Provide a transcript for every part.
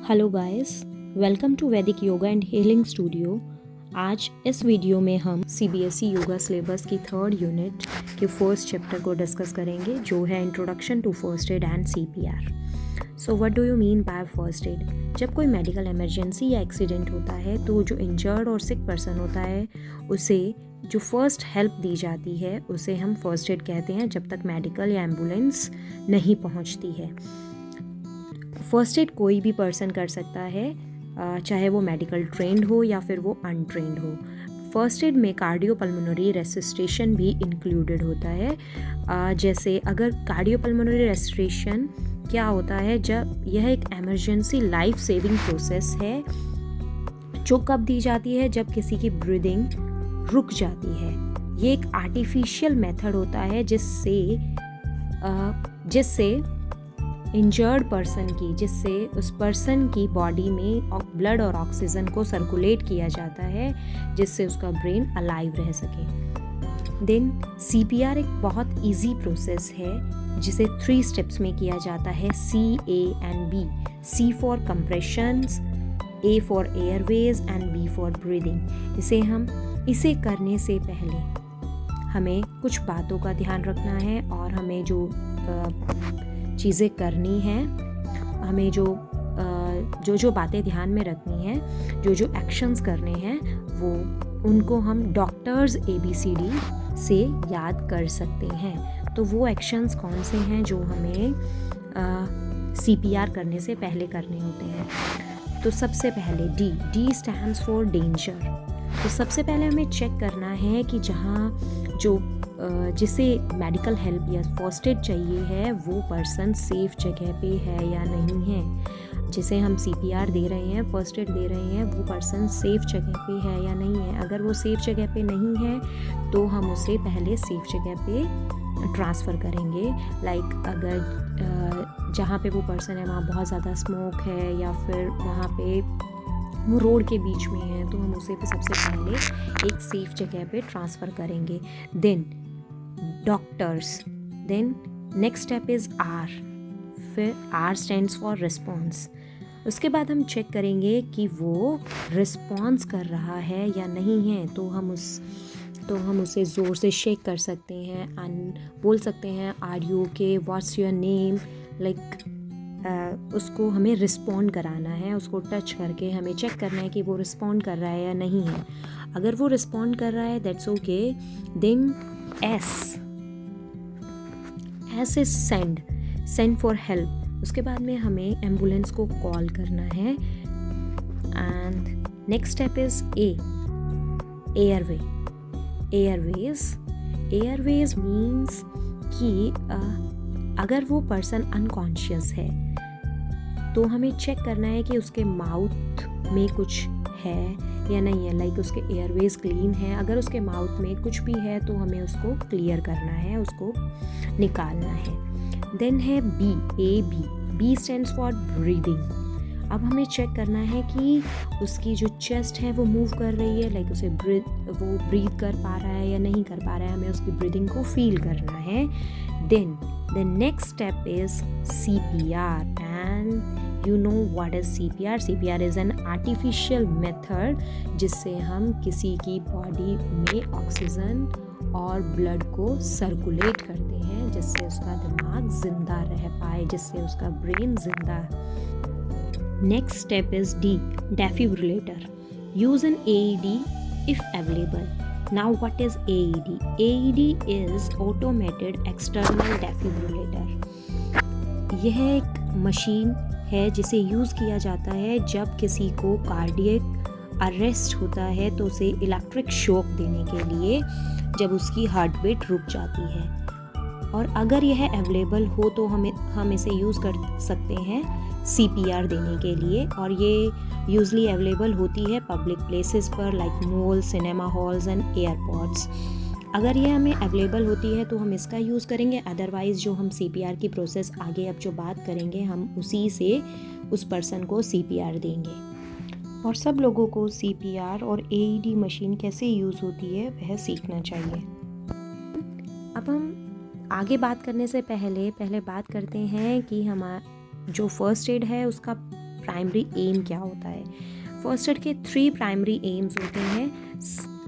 Hello guys, welcome to वैदिक yoga and healing studio. आज इस वीडियो में हम सीबीएसई योगा सिलेबस की थर्ड यूनिट के फर्स्ट चैप्टर को डिस्कस करेंगे, जो है introduction to first aid and CPR. So what do you mean by first aid? जब कोई मेडिकल इमरजेंसी या एक्सीडेंट होता है तो जो इंजर्ड और सिक पर्सन होता है उसे जो फर्स्ट हेल्प दी जाती है उसे हम फर्स्ट एड कहते हैं, जब तक मेडिकल या एम्बुलेंस नहीं पहुंचती है। फर्स्ट एड कोई भी पर्सन कर सकता है, चाहे वो मेडिकल ट्रेंड हो या फिर वो अनट्रेंड हो। फर्स्ट एड में कार्डियोपल्मोनरी रेसिस्टेशन भी इंक्लूडेड होता है। जैसे अगर कार्डियोपल्मोनरी रेसिस्टेशन क्या होता है, जब यह एक इमरजेंसी लाइफ सेविंग प्रोसेस है जो कब दी जाती है, जब किसी की ब्रीदिंग रुक जाती है। ये एक आर्टिफिशियल मेथड होता है जिससे इंजर्ड पर्सन की, जिससे उस पर्सन की बॉडी में ब्लड और ऑक्सीजन को सर्कुलेट किया जाता है, जिससे उसका ब्रेन अलाइव रह सके। देन सीपीआर एक बहुत इजी प्रोसेस है जिसे 3 स्टेप्स में किया जाता है, C, A and B। C for compressions, A for Airways and B for breathing. इसे करने से पहले हमें कुछ बातों का ध्यान रखना है और हमें जो चीज़ें करनी हैं, हमें जो बातें ध्यान में रखनी हैं, जो एक्शंस करने हैं, उनको हम डॉक्टर्स ABCD से याद कर सकते हैं। तो वो एक्शंस कौन से हैं जो हमें CPR करने से पहले करने होते हैं? तो सबसे पहले D स्टैंड्स फॉर डेंजर। तो सबसे पहले हमें चेक करना है कि जिसे मेडिकल हेल्प या फर्स्ट एड चाहिए है वो पर्सन सेफ जगह पे है या नहीं है। जिसे हम CPR दे रहे हैं, फर्स्ट एड दे रहे हैं, वो पर्सन सेफ जगह पे है या नहीं है। अगर वो सेफ जगह पे नहीं है तो हम उसे पहले सेफ जगह पे ट्रांसफ़र करेंगे। लाइक अगर जहाँ पे वो पर्सन है वहाँ बहुत ज़्यादा स्मोक है या फिर वहाँ पे वो रोड के बीच में है, तो हम उसे सबसे पहले एक सेफ जगह पे ट्रांसफ़र करेंगे। Then doctors. Then next step is R। फिर R स्टैंड्स फॉर रिस्पॉन्स। उसके बाद हम चेक करेंगे कि वो रिस्पॉन्स कर रहा है या नहीं है। तो हम उसे ज़ोर से शेक कर सकते हैं एंड बोल सकते हैं are you okay, what's your name. उसको हमें रिस्पॉन्ड कराना है, उसको टच करके हमें चेक करना है कि वो रिस्पॉन्ड कर रहा है या नहीं है। अगर वो रिस्पॉन्ड कर रहा है that's okay. Then S is send for help. उसके बाद में हमें एम्बुलेंस को कॉल करना है। And next step is A, airways means कि अगर वो पर्सन अनकॉन्शियस है तो हमें चेक करना है कि उसके माउथ में कुछ है या नहीं है। लाइक उसके एयरवेज क्लीन है। अगर उसके माउथ में कुछ भी है तो हमें उसको क्लियर करना है, उसको निकालना है। देन है B स्टैंड्स फॉर ब्रीदिंग। अब हमें चेक करना है कि उसकी जो चेस्ट है वो मूव कर रही है, लाइक वो ब्रीथ कर पा रहा है या नहीं कर पा रहा है। हमें उसकी ब्रीदिंग को फील करना है। Then the next step is CPR, and you know what is CPR? CPR is an artificial method जिससे हम किसी की बॉडी में ऑक्सीजन और ब्लड को सर्कुलेट करते हैं, जिससे उसका दिमाग जिंदा रह पाए, जिससे उसका ब्रेन जिंदा। Next step is D, defibrillator. Use an AED if available. Now what is AED? AED is automated external defibrillator. यह एक मशीन है जिसे यूज़ किया जाता है जब किसी को कार्डियक अरेस्ट होता है, तो उसे इलेक्ट्रिक शॉक देने के लिए, जब उसकी हार्ट बीट रुक जाती है। और अगर यह अवेलेबल हो तो हम इसे यूज़ कर सकते हैं CPR देने के लिए। और ये यूजली अवेलेबल होती है पब्लिक प्लेसेस पर, like mall, cinema halls and airports. अगर ये हमें अवेलेबल होती है तो हम इसका यूज़ करेंगे। अदरवाइज़ जो हम CPR की प्रोसेस आगे अब जो बात करेंगे, हम उसी से उस पर्सन को CPR देंगे। और सब लोगों को CPR और AED मशीन कैसे यूज़ होती है वह सीखना चाहिए। अब हम आगे बात करने से पहले बात करते हैं कि हमारा जो फर्स्ट एड है उसका प्राइमरी एम क्या होता है। फर्स्ट एड के 3 प्राइमरी एम्स होते हैं।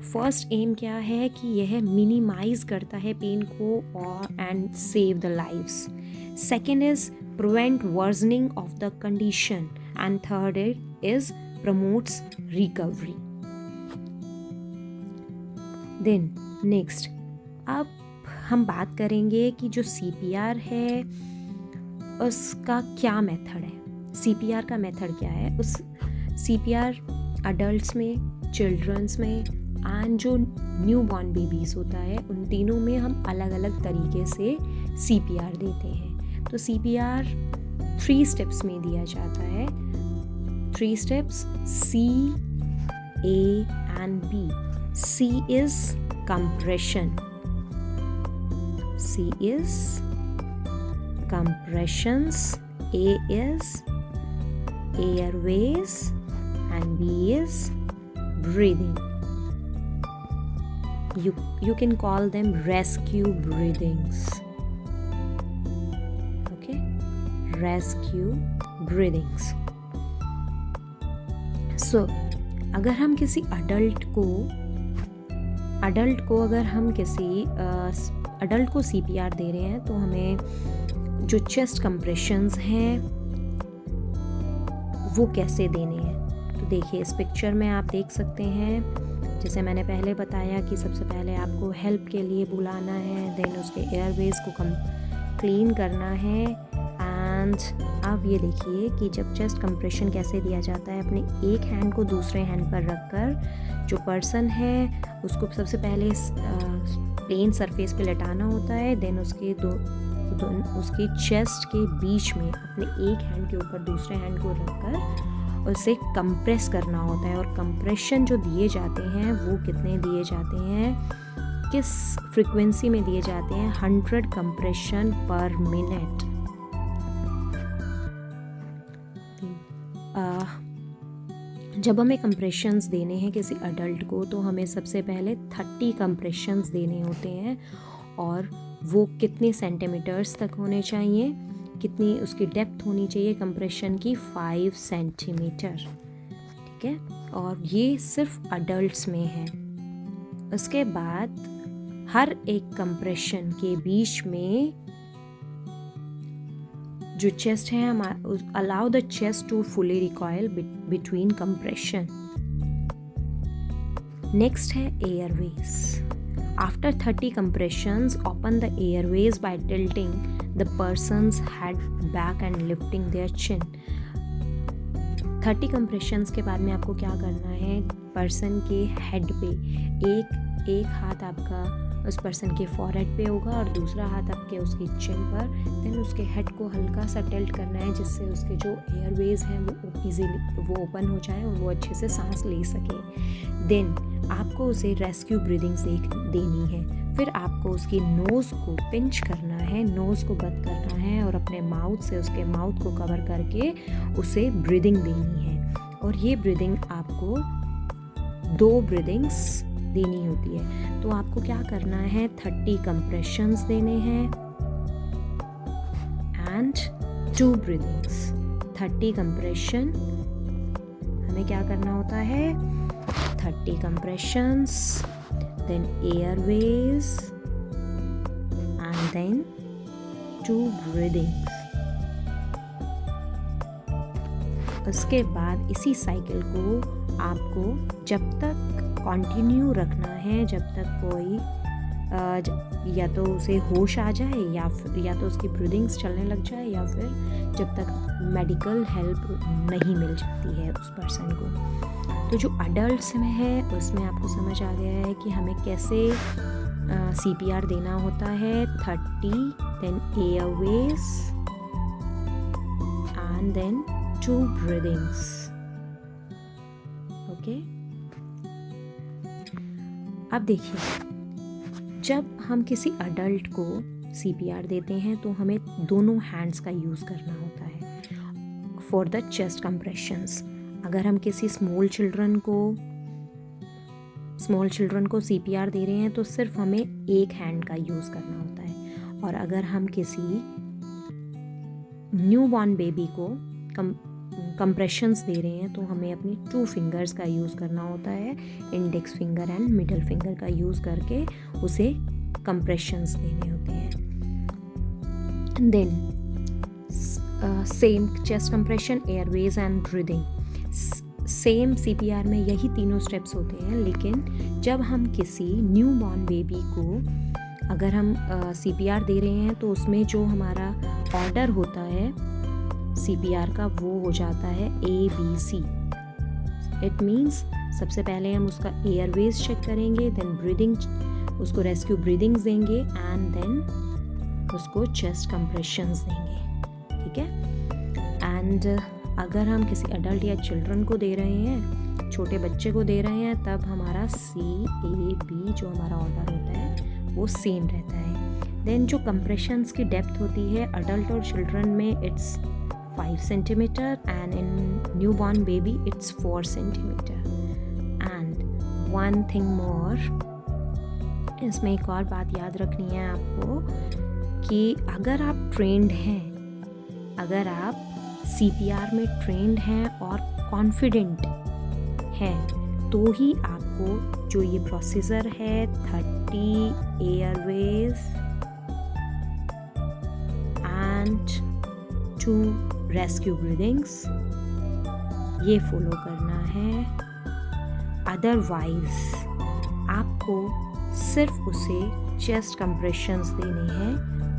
फर्स्ट एम क्या है कि यह मिनिमाइज करता है पेन को और and save the lives. Second is prevent worsening of the condition and third is promotes recovery. Then next, अब हम बात करेंगे कि जो CPR है उसका क्या मेथड है। CPR का मेथड क्या है। उस CPR अडल्ट्स में, चिल्ड्रंस में एंड जो न्यू बॉर्न बेबीज़ होता है उन तीनों में हम अलग अलग तरीके से CPR देते हैं। तो CPR 3 स्टेप्स में दिया जाता है। 3 steps C, A and B. C is compression. C is compressions. A is airways and B is breathing. You can call them rescue breathings. Okay, rescue breathings. So अगर हम किसी अडल्ट को CPR दे रहे हैं तो हमें जो चेस्ट कंप्रेशंस हैं वो कैसे देने हैं। तो देखिए इस पिक्चर में आप देख सकते हैं, जैसे मैंने पहले बताया कि सबसे पहले आपको हेल्प के लिए बुलाना है, देन उसके एयरवेज को क्लीन करना है। एंड आप ये देखिए कि जब चेस्ट कंप्रेशन कैसे दिया जाता है, अपने एक हैंड को दूसरे हैंड पर रखकर जो पर्सन है उसको सबसे पहले प्लेन सरफेस पे लेटाना होता है, देन उसके चेस्ट के बीच में अपने एक हैंड के ऊपर दूसरे हैंड को रखकर उसे कंप्रेस करना होता है। और कंप्रेशन जो दिए जाते हैं वो कितने दिए जाते हैं, किस फ्रीक्वेंसी में दिए जाते हैं, 100 कंप्रेशन पर मिनट। जब हमें कंप्रेशंस देने हैं किसी अडल्ट को तो हमें सबसे पहले 30 कंप्रेशंस देने होते हैं और वो कितने सेंटीमीटर्स तक होने चाहिए, कितनी उसकी डेप्थ होनी चाहिए कंप्रेशन की, 5 सेंटीमीटर। ठीक है, और ये सिर्फ अडल्ट्स में है। उसके बाद हर एक कंप्रेशन के बीच में जो चेस्ट है, हम allow the chest to fully recoil between compression. Next है airways. After 30 compressions, open the airways by tilting the person's head back and lifting their chin. 30 compressions के बाद में आपको क्या करना है, पर्सन के हेड पे एक हाथ आपका उस पर्सन के फॉरहेड पे होगा और दूसरा हाथ आपके उसकी चिन पर। देन उसके हेड को हल्का सा टिल्ट करना है जिससे उसके जो एयरवेज हैं वो इजीली वो ओपन हो जाए और वो अच्छे से सांस ले सके। देन आपको उसे रेस्क्यू ब्रीदिंग्स देनी है। फिर आपको उसकी नोज़ को पिंच करना है, नोज़ को बंद करना है और अपने माउथ से उसके माउथ को कवर करके उसे ब्रीदिंग देनी है। और ये ब्रीदिंग आपको 2 ब्रीदिंग्स देनी होती है। तो आपको क्या करना है, 30 कंप्रेशंस देने हैं एंड 2 ब्रीदिंग्स। 30 कंप्रेशन हमें क्या करना होता है, 30 compressions, then airways and then 2 breathings। उसके बाद इसी साइकिल को आपको जब तक कंटिन्यू रखना है जब तक कोई या तो उसे होश आ जाए या तो उसकी ब्रीदिंग्स चलने लग जाए या फिर जब तक मेडिकल हेल्प नहीं मिल जाती है उस पर्सन को। तो जो अडल्ट्स में है उसमें आपको समझ आ गया है कि हमें कैसे CPR देना होता है। 30 then airways and then 2 breathings. Okay, अब देखिए जब हम किसी अडल्ट को CPR देते हैं तो हमें दोनों हैंड्स का यूज़ करना होता है फॉर द चेस्ट कंप्रेशंस। अगर हम किसी स्मॉल चिल्ड्रन को CPR दे रहे हैं तो सिर्फ हमें एक हैंड का यूज़ करना होता है। और अगर हम किसी न्यू बॉर्न बेबी को कंप्रेशंस दे रहे हैं तो हमें अपनी 2 फिंगर्स का यूज़ करना होता है, index finger and middle finger का यूज़ करके उसे कंप्रेशंस देने होते हैं। Then same chest compression, airways and breathing. Same CPR में यही तीनों स्टेप्स होते हैं, लेकिन जब हम किसी न्यू बॉर्न बेबी को अगर हम CPR दे रहे हैं तो उसमें जो हमारा ऑर्डर होता है CPR का वो हो जाता है ABC। इट मीन्स सबसे पहले हम उसका एयरवेज चेक करेंगे, देन ब्रीदिंग, उसको रेस्क्यू ब्रीदिंग्स देंगे एंड देन उसको चेस्ट कंप्रेशंस देंगे, ठीक है। एंड अगर हम किसी अडल्ट या चिल्ड्रन को दे रहे हैं, छोटे बच्चे को दे रहे हैं, तब हमारा CAB जो हमारा ऑर्डर होता है वो सेम रहता है। देन जो कंप्रेशंस की डेप्थ होती है अडल्ट और चिल्ड्रन में it's 5 centimetre and in new born baby it's 4 centimetre. And one thing more, इसमें एक और बात याद रखनी है आपको कि अगर आप ट्रेंड हैं, अगर आप CPR में ट्रेंड हैं और कॉन्फिडेंट हैं, तो ही आपको जो ये प्रोसीजर है 30 एयरवेज एंड 2 रेस्क्यू ब्रीदिंग्स ये फॉलो करना है। अदरवाइज आपको सिर्फ उसे चेस्ट कंप्रेशंस देने हैं,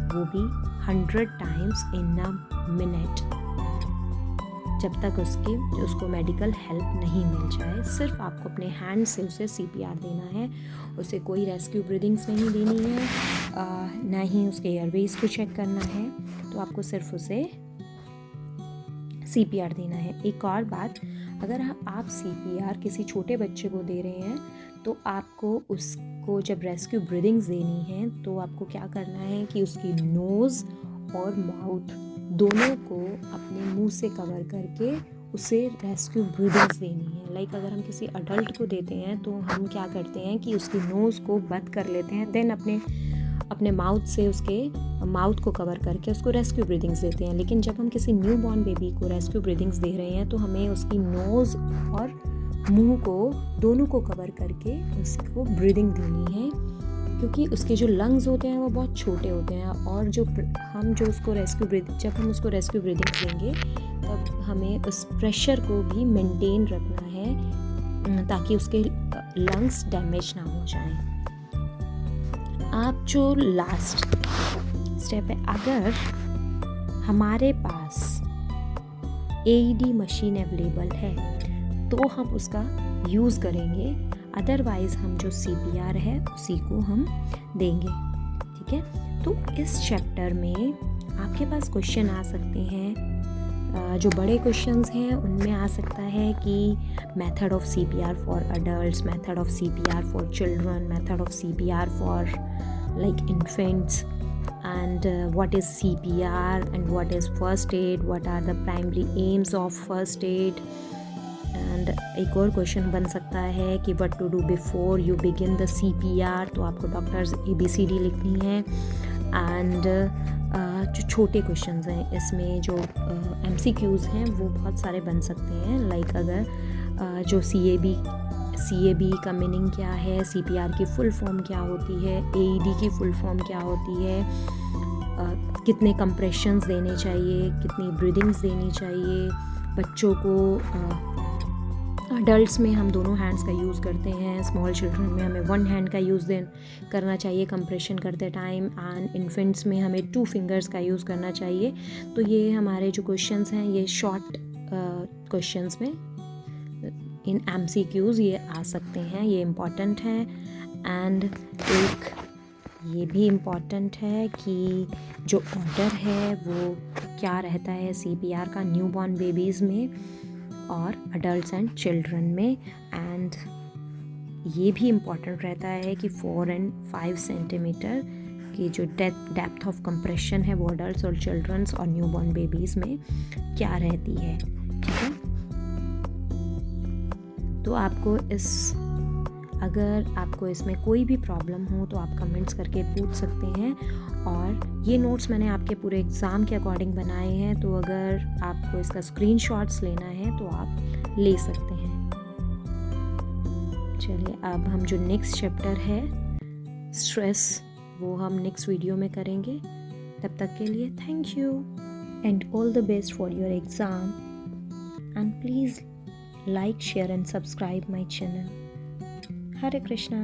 वो भी 100 टाइम्स इन अ मिनट, जब तक उसको मेडिकल हेल्प नहीं मिल जाए। सिर्फ आपको अपने हैंड से उसे CPR देना है, उसे कोई रेस्क्यू ब्रीदिंग्स नहीं देनी है, ना ही उसके एयरवेज को चेक करना है, तो आपको सिर्फ उसे CPR देना है। एक और बात, अगर आप CPR किसी छोटे बच्चे को दे रहे हैं तो आपको उसको जब रेस्क्यू ब्रीदिंग्स देनी है तो आपको क्या करना है कि उसकी नोज़ और माउथ दोनों को अपने मुंह से कवर करके उसे रेस्क्यू ब्रीदिंग्स देनी है। लाइक अगर हम किसी अडल्ट को देते हैं तो हम क्या करते हैं कि उसकी नोज़ को बंद कर लेते हैं, देन अपने माउथ से उसके माउथ को कवर करके उसको रेस्क्यू ब्रीदिंग्स देते हैं। लेकिन जब हम किसी न्यू बॉर्न बेबी को रेस्क्यू ब्रीदिंग्स दे रहे हैं तो हमें उसकी नोज़ और मुंह को दोनों को कवर करके उसको ब्रीदिंग देनी है, क्योंकि उसके जो लंग्स होते हैं वो बहुत छोटे होते हैं और जब हम उसको रेस्क्यू ब्रीदिंग देंगे तब हमें उस प्रेशर को भी मेंटेन रखना है ताकि उसके लंग्स डैमेज ना हो जाएं। आप जो लास्ट स्टेप है, अगर हमारे पास AED मशीन अवेलेबल है तो हम उसका यूज़ करेंगे, अदरवाइज़ हम जो CPR है उसी को हम देंगे, ठीक है। तो इस चैप्टर में आपके पास क्वेश्चन आ सकते हैं, जो बड़े क्वेश्चंस हैं उनमें आ सकता है कि method of CPR for adults, method of CPR for children, method of CPR for like infants, and what is CPR and what is first aid, what are the primary aims of first aid। And एक और question बन सकता है कि what to do before you begin the CPR, तो आपको doctors ABCD लिखनी है। एंड जो छोटे क्वेश्चंस हैं इसमें जो MCQs हैं वो बहुत सारे बन सकते हैं, लाइक अगर जो CAB का मीनिंग क्या है, CPR की फुल फॉर्म क्या होती है, AED की फुल फॉर्म क्या होती है, कितने कंप्रेशंस देने चाहिए, कितनी ब्रीदिंग्स देनी चाहिए बच्चों को। अडल्ट्स में हम दोनों हैंड्स का यूज़ करते हैं, स्मॉल चिल्ड्रन में हमें 1 हैंड का यूज़ करना चाहिए कंप्रेशन करते टाइम, एंड इन्फेंट्स में हमें 2 फिंगर्स का यूज़ करना चाहिए। तो ये हमारे जो क्वेश्चंस हैं ये शॉर्ट क्वेश्चंस में इन MCQs ये आ सकते हैं, ये इम्पॉर्टेंट है। एंड एक ये भी इम्पॉर्टेंट है कि जो ऑर्डर है वो क्या रहता है CPR का न्यू बॉर्न बेबीज़ में और अडल्ट्स एंड चिल्ड्रन में। एंड ये भी इम्पॉर्टेंट रहता है कि 4 and 5 सेंटीमीटर की जो डेप्थ ऑफ कंप्रेशन है वो अडल्ट्स और चिल्ड्रंस और न्यू बॉर्न बेबीज़ में क्या रहती है, ठीक है। तो आपको इस अगर आपको इसमें कोई भी प्रॉब्लम हो तो आप कमेंट्स करके पूछ सकते हैं। और ये नोट्स मैंने आपके पूरे एग्ज़ाम के अकॉर्डिंग बनाए हैं, तो अगर आपको इसका स्क्रीनशॉट्स लेना है तो आप ले सकते हैं। चलिए अब हम जो नेक्स्ट चैप्टर है स्ट्रेस, वो हम नेक्स्ट वीडियो में करेंगे। तब तक के लिए thank you and all the best for your exam, and please like, share and subscribe my channel. Hare Krishna.